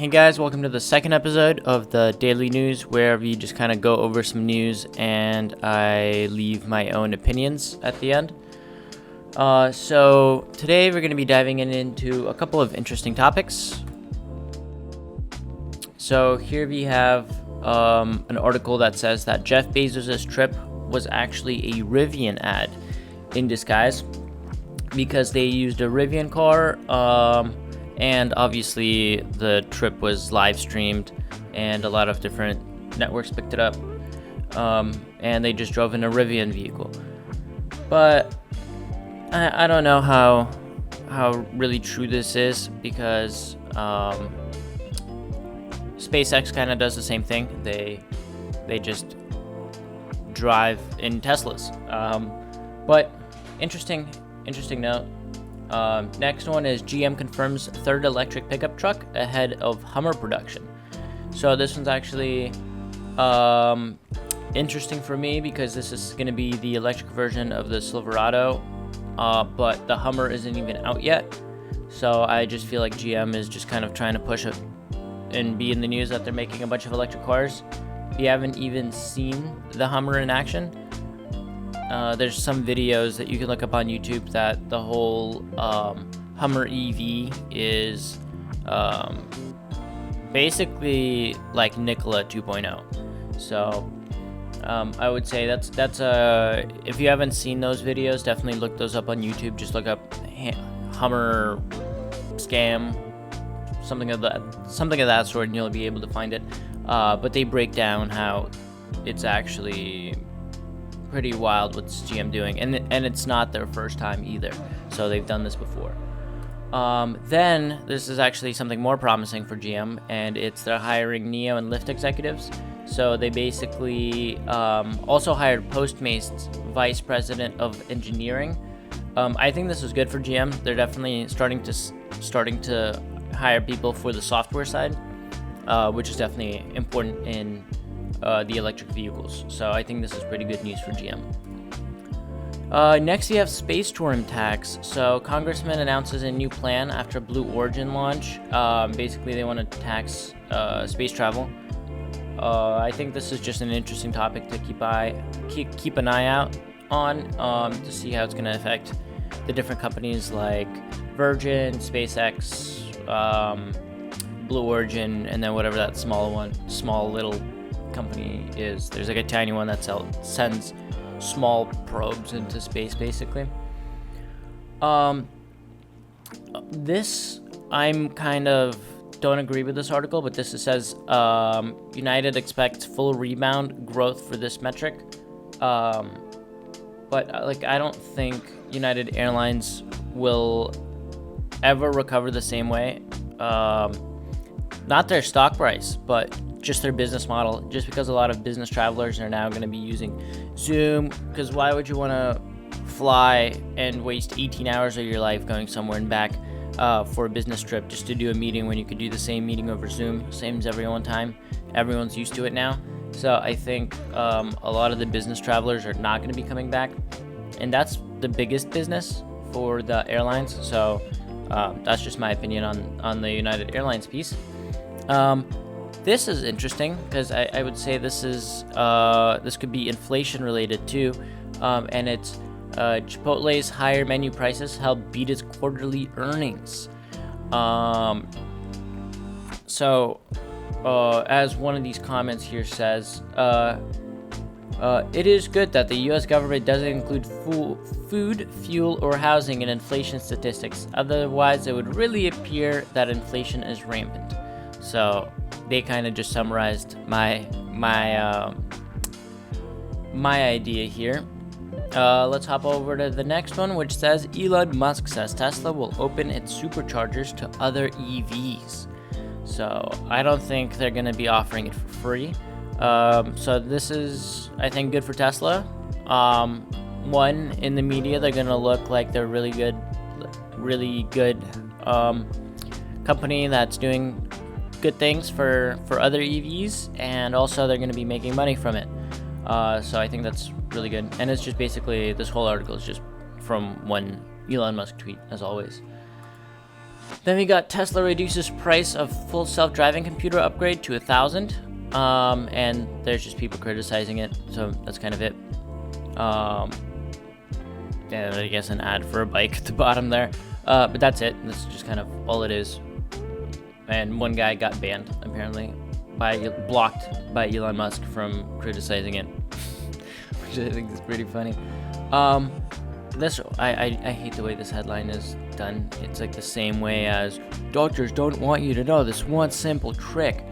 Hey guys, welcome to the second episode of the Daily News, where we just kind of go over some news and I leave my own opinions at the end. So today we're going to be diving into a couple of interesting topics. So here we have an article that says that Jeff Bezos' trip was actually a Rivian ad in disguise because they used a Rivian car. And obviously the trip was live streamed and a lot of different networks picked it up. And they just drove in a Rivian vehicle. But I don't know how really true this is, because SpaceX kind of does the same thing. They just drive in Teslas. But interesting note. Next one is GM confirms third electric pickup truck ahead of Hummer production. So this one's actually interesting for me because this is going to be the electric version of the Silverado, but the Hummer isn't even out yet. So I just feel like GM is just kind of trying to push it and be in the news that they're making a bunch of electric cars. If you haven't even seen the Hummer in action, there's some videos that you can look up on YouTube that the whole Hummer EV is basically like Nikola 2.0. So I would say that's if you haven't seen those videos, definitely look those up on YouTube. Just look up Hummer scam, something of that sort, and you'll be able to find it. But they break down how it's actually pretty wild what's GM doing, and it's not their first time either, so they've done this before. Then this is actually something more promising for GM, and it's they're hiring Nio and Lyft executives. So they basically also hired Postmates vice president of engineering. I think this is good for GM. They're definitely starting to hire people for the software side, which is definitely important in the electric vehicles. So I think this is pretty good news for GM. Next, you have space tourism tax. So Congressman announces a new plan after Blue Origin launch. Basically, they want to tax space travel. I think this is just an interesting topic to keep an eye out on, to see how it's going to affect the different companies like Virgin, SpaceX, Blue Origin, and then whatever that small little company is. There's like a tiny one that sends small probes into space, basically. This, I'm kind of don't agree with this article, but this says United expects full rebound growth for this metric. But I don't think United Airlines will ever recover the same way. Not their stock price, but just their business model, just because a lot of business travelers are now going to be using Zoom, because why would you want to fly and waste 18 hours of your life going somewhere and back for a business trip just to do a meeting when you could do the same meeting over Zoom, same as everyone time. Everyone's used to it now. So I think a lot of the business travelers are not going to be coming back, and that's the biggest business for the airlines. So that's just my opinion on the United Airlines piece. This is interesting because I would say this could be inflation related too, and it's Chipotle's higher menu prices help beat its quarterly earnings. So as one of these comments here says, it is good that the U.S. government doesn't include food, fuel, or housing in inflation statistics. Otherwise, it would really appear that inflation is rampant. So they kind of just summarized my idea here. Let's hop over to the next one, which says Elon Musk says Tesla will open its superchargers to other EVs. So I don't think they're going to be offering it for free. So this is, I think, good for Tesla. One, in the media, they're going to look like they're really good company that's doing good things for other EVs, and also they're going to be making money from it. So I think that's really good. And it's just basically, this whole article is just from one Elon Musk tweet, as always. Then we got Tesla reduces price of full self-driving computer upgrade to $1,000. And there's just people criticizing it, so that's kind of it. And I guess an ad for a bike at the bottom there. But that's it. That's just kind of all it is. And one guy got banned, apparently, blocked by Elon Musk from criticizing it, which I think is pretty funny. I hate the way this headline is done. It's like the same way as doctors don't want you to know this one simple trick.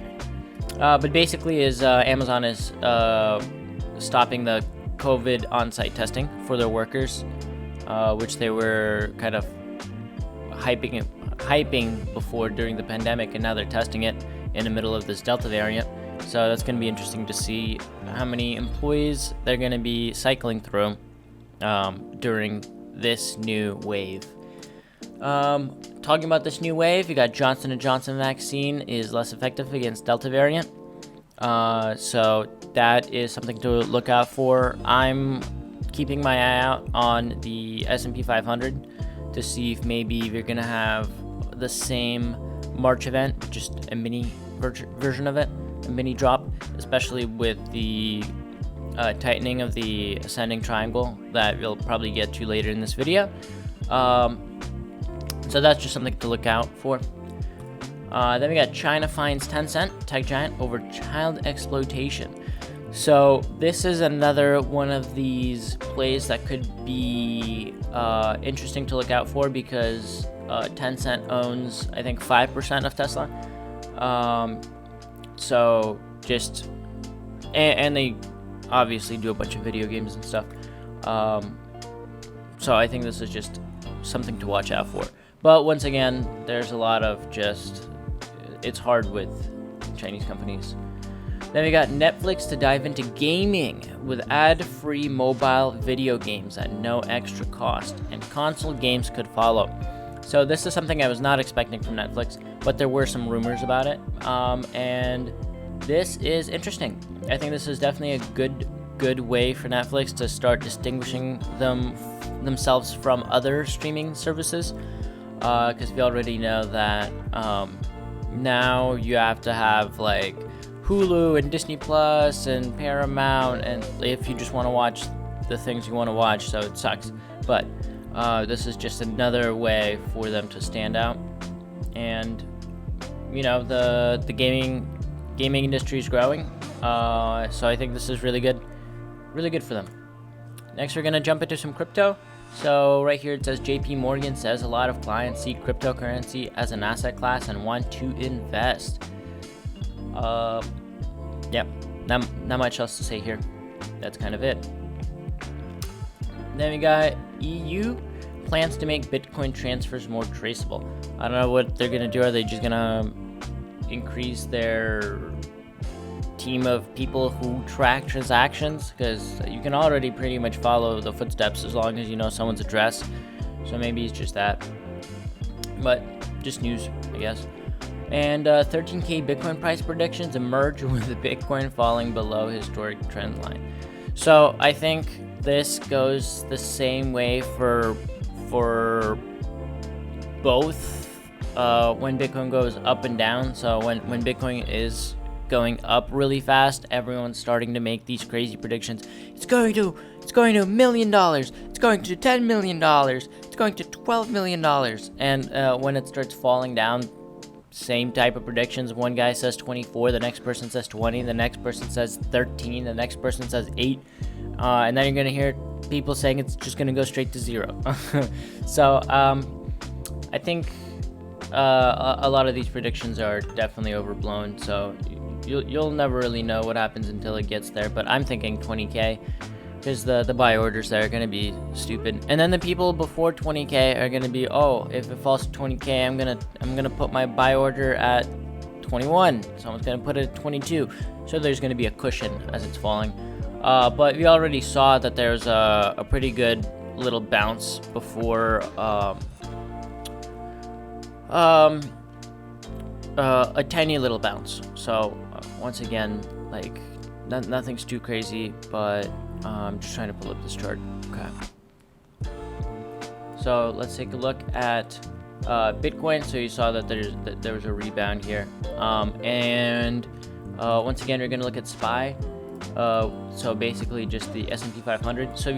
But basically is Amazon is stopping the COVID on-site testing for their workers, which they were kind of hyping before during the pandemic, and now they're testing it in the middle of this Delta variant. So that's going to be interesting to see how many employees they're going to be cycling through during this new wave. Talking about this new wave, you got Johnson & Johnson vaccine is less effective against Delta variant. So that is something to look out for. I'm keeping my eye out on the S&P 500 to see if maybe we're going to have the same March event, just a mini version of it, a mini drop, especially with the tightening of the ascending triangle that we'll probably get to later in this video. So that's just something to look out for. Then we got China fines Tencent, tech giant, over child exploitation. So this is another one of these plays that could be interesting to look out for, because Tencent owns, I think, 5% of Tesla. So just, and they obviously do a bunch of video games and stuff. So I think this is just something to watch out for. But once again, there's a lot of just, it's hard with Chinese companies. Then we got Netflix to dive into gaming with ad-free mobile video games at no extra cost, and console games could follow. So this is something I was not expecting from Netflix, but there were some rumors about it, and this is interesting. I think this is definitely a good way for Netflix to start distinguishing themselves from other streaming services, because we already know that now you have to have like Hulu and Disney Plus and Paramount, and if you just want to watch the things you want to watch, so it sucks. But this is just another way for them to stand out, and you know, the gaming industry is growing, so I think this is really good for them. Next, we're gonna jump into some crypto. So right here it says JPMorgan says a lot of clients see cryptocurrency as an asset class and want to invest. Yeah, not much else to say here. That's kind of it. Then we got EU plans to make Bitcoin transfers more traceable. I don't know what they're gonna do. Are they just gonna increase their team of people who track transactions? Because you can already pretty much follow the footsteps as long as you know someone's address. So maybe it's just that. But just news, I guess. And 13K Bitcoin price predictions emerge with Bitcoin falling below historic trend line. So I think this goes the same way for both when Bitcoin goes up and down. So when Bitcoin is going up really fast, everyone's starting to make these crazy predictions. It's going to $1 million. It's going to $10 million. It's going to $12 million. And when it starts falling down, same type of predictions. One guy says 24, the next person says 20, the next person says 13, the next person says 8, and then you're gonna hear people saying it's just gonna go straight to 0. So I think a lot of these predictions are definitely overblown. So you'll never really know what happens until it gets there. But I'm thinking 20K. Because the buy orders there are going to be stupid, and then the people before 20K are going to be, oh, if it falls to 20K, I'm gonna put my buy order at 21. Someone's going to put it at 22. So there's going to be a cushion as it's falling. But we already saw that there's a pretty good little bounce before a tiny little bounce. So once again, like nothing's too crazy, but I'm just trying to pull up this chart. Okay. So let's take a look at Bitcoin. So you saw that there was a rebound here, and once again, you're going to look at SPY. So basically just the S&P 500. So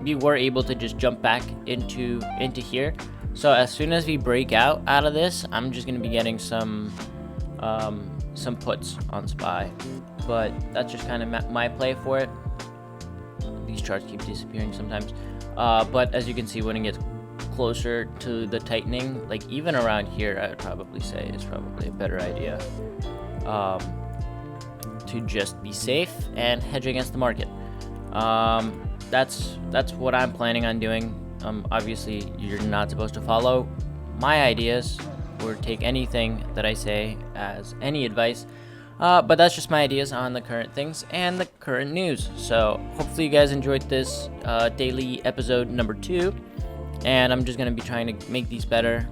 we were able to just jump back into here. So as soon as we break out of this, I'm just going to be getting some puts on SPY. But that's just kind of my play for it. These charts keep disappearing sometimes. But as you can see, when it gets closer to the tightening, like even around here, I would probably say is probably a better idea to just be safe and hedge against the market. That's what I'm planning on doing. Obviously, you're not supposed to follow my ideas or take anything that I say as any advice. But that's just my ideas on the current things and the current news. So hopefully you guys enjoyed this daily episode number 2. And I'm just going to be trying to make these better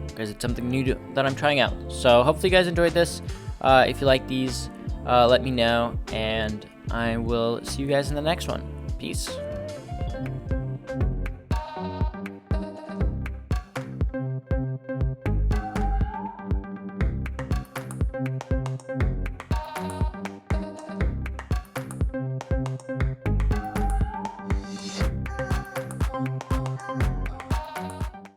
because it's something new that I'm trying out. So hopefully you guys enjoyed this. If you like these, let me know. And I will see you guys in the next one. Peace.